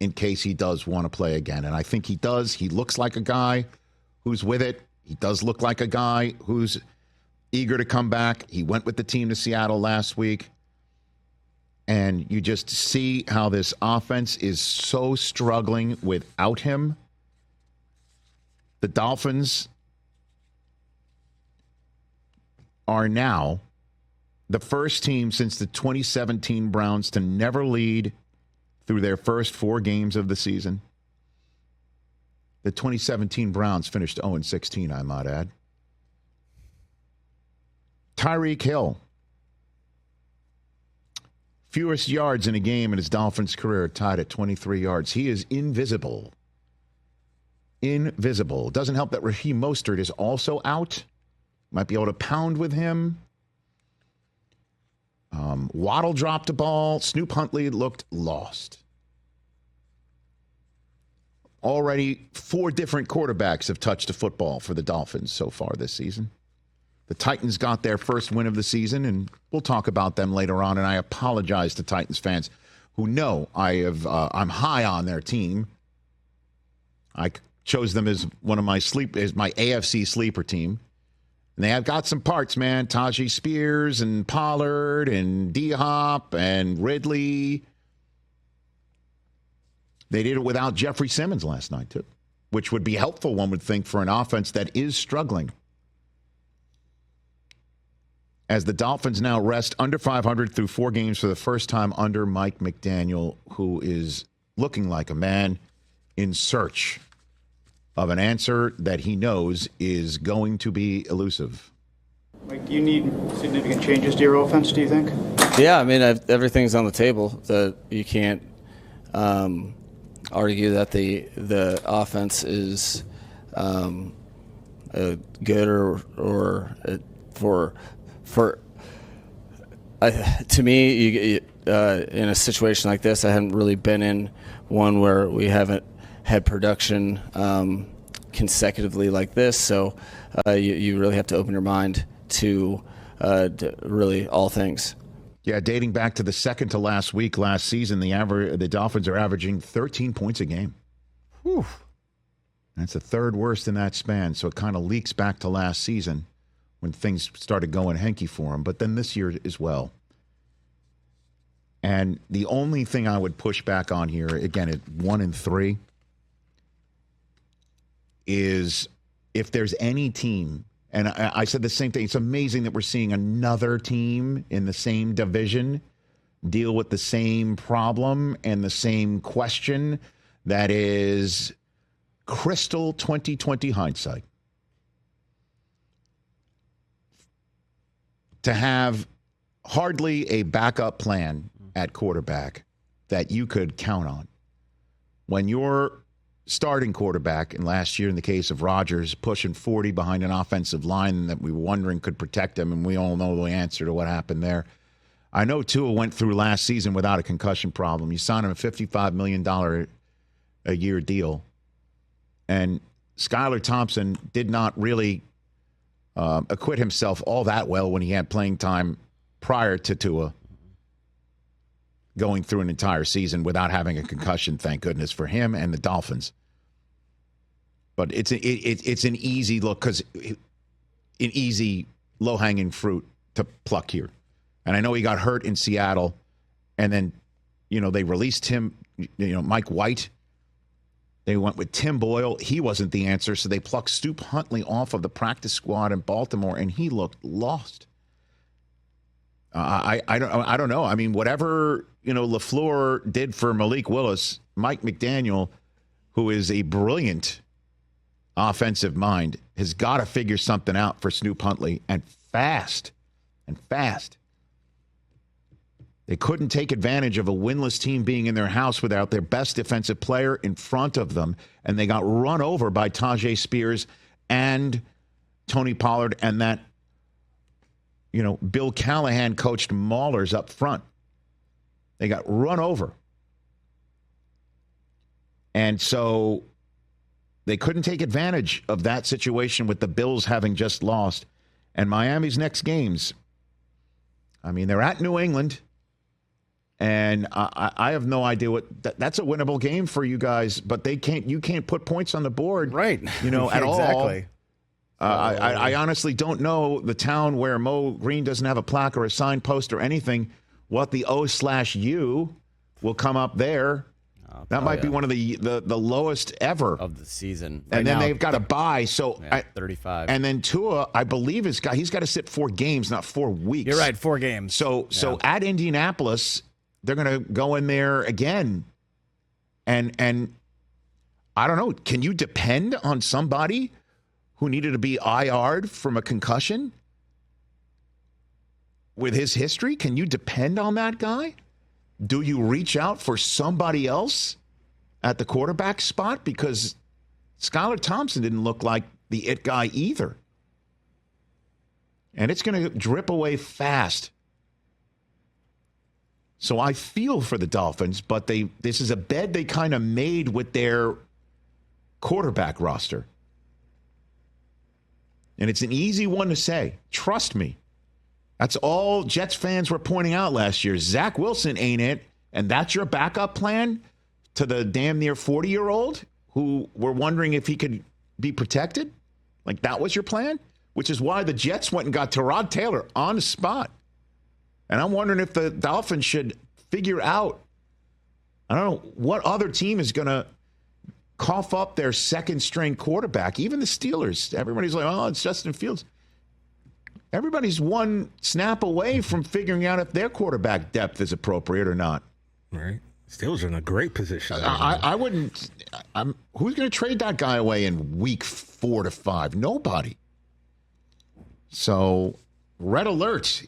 in case he does want to play again. And I think he does. He looks like a guy who's with it. He does look like a guy who's eager to come back. He went with the team to Seattle last week. And you just see how this offense is so struggling without him. The Dolphins are now the first team since the 2017 Browns to never lead through their first 4 games of the season. The 2017 Browns finished 0-16, I might add. Tyreek Hill, fewest yards in a game in his Dolphins career, tied at 23 yards. He is invisible. Invisible. Doesn't help that Raheem Mostert is also out. Might be able to pound with him. Waddle dropped a ball. Snoop Huntley looked lost. Already 4 different quarterbacks have touched a football for the Dolphins so far this season. The Titans got their first win of the season, and we'll talk about them later on. And I apologize to Titans fans who know I'm high on their team. I chose them as one of my AFC sleeper team. And they have got some parts, man. Tajee Spears and Pollard and D-Hop and Ridley. They did it without Jeffrey Simmons last night, too, which would be helpful, one would think, for an offense that is struggling. As the Dolphins now rest under 500 through 4 games for the first time under Mike McDaniel, who is looking like a man in search of an answer that he knows is going to be elusive. Mike, do you need significant changes to your offense, do you think? Yeah, I mean, everything's on the table. That you can't argue that the offense is good or to me, in a situation like this, I haven't really been in one where we haven't had production consecutively like this. So you really have to open your mind to really all things. Yeah, dating back to the second to last week last season, the Dolphins are averaging 13 points a game. Whew. That's the 3rd worst in that span, so it kind of leaks back to last season when things started going hanky for them, but then this year as well. And the only thing I would push back on here, again, at 1-3, is if there's any team, and I said the same thing, it's amazing that we're seeing another team in the same division deal with the same problem and the same question that is crystal 2020 hindsight. To have hardly a backup plan at quarterback that you could count on. When your starting quarterback, and last year in the case of Rodgers, pushing 40 behind an offensive line that we were wondering could protect him, and we all know the answer to what happened there. I know Tua went through last season without a concussion problem. You signed him a $55 million a year deal. And Skylar Thompson did not really acquit himself all that well when he had playing time prior to Tua going through an entire season without having a concussion, thank goodness for him and the Dolphins. But it's an easy look, because an easy low-hanging fruit to pluck here. And I know he got hurt in Seattle, and then, they released him, Mike White. They went with Tim Boyle. He wasn't the answer, so they plucked Snoop Huntley off of the practice squad in Baltimore, and he looked lost. I don't know. I mean, whatever, LaFleur did for Malik Willis, Mike McDaniel, who is a brilliant offensive mind, has got to figure something out for Snoop Huntley, and fast. They couldn't take advantage of a winless team being in their house without their best defensive player in front of them, and they got run over by Tajee Spears and Tony Pollard and that, Bill Callahan coached Maulers up front. They got run over. And so they couldn't take advantage of that situation with the Bills having just lost. And Miami's next games, I mean, they're at New England. And I have no idea what that's a winnable game for you guys, but you can't put points on the board, right? At all. Exactly. I honestly don't know the town where Mo Green doesn't have a plaque or a signpost or anything. What the O/U will come up there. That might be one of the lowest ever of the season. Right, and then they've got to buy. So 35. And then Tua, I believe he's got to sit 4 games, not 4 weeks. You're right, 4 games. So at Indianapolis, they're going to go in there again. And I don't know. Can you depend on somebody who needed to be IR'd from a concussion with his history? Can you depend on that guy? Do you reach out for somebody else at the quarterback spot? Because Skylar Thompson didn't look like the it guy either. And it's going to drip away fast. So I feel for the Dolphins, but this is a bed they kind of made with their quarterback roster. And it's an easy one to say. Trust me. That's all Jets fans were pointing out last year. Zach Wilson ain't it, and that's your backup plan to the damn near 40-year-old who were wondering if he could be protected? Like that was your plan? Which is why the Jets went and got Tyrod Taylor on the spot. And I'm wondering if the Dolphins should figure out, I don't know, what other team is going to cough up their second-string quarterback. Even the Steelers. Everybody's like, oh, it's Justin Fields. Everybody's one snap away from figuring out if their quarterback depth is appropriate or not. Right. Steelers are in a great position. I wouldn't. Who's going to trade that guy away in week 4 to 5? Nobody. So, red alert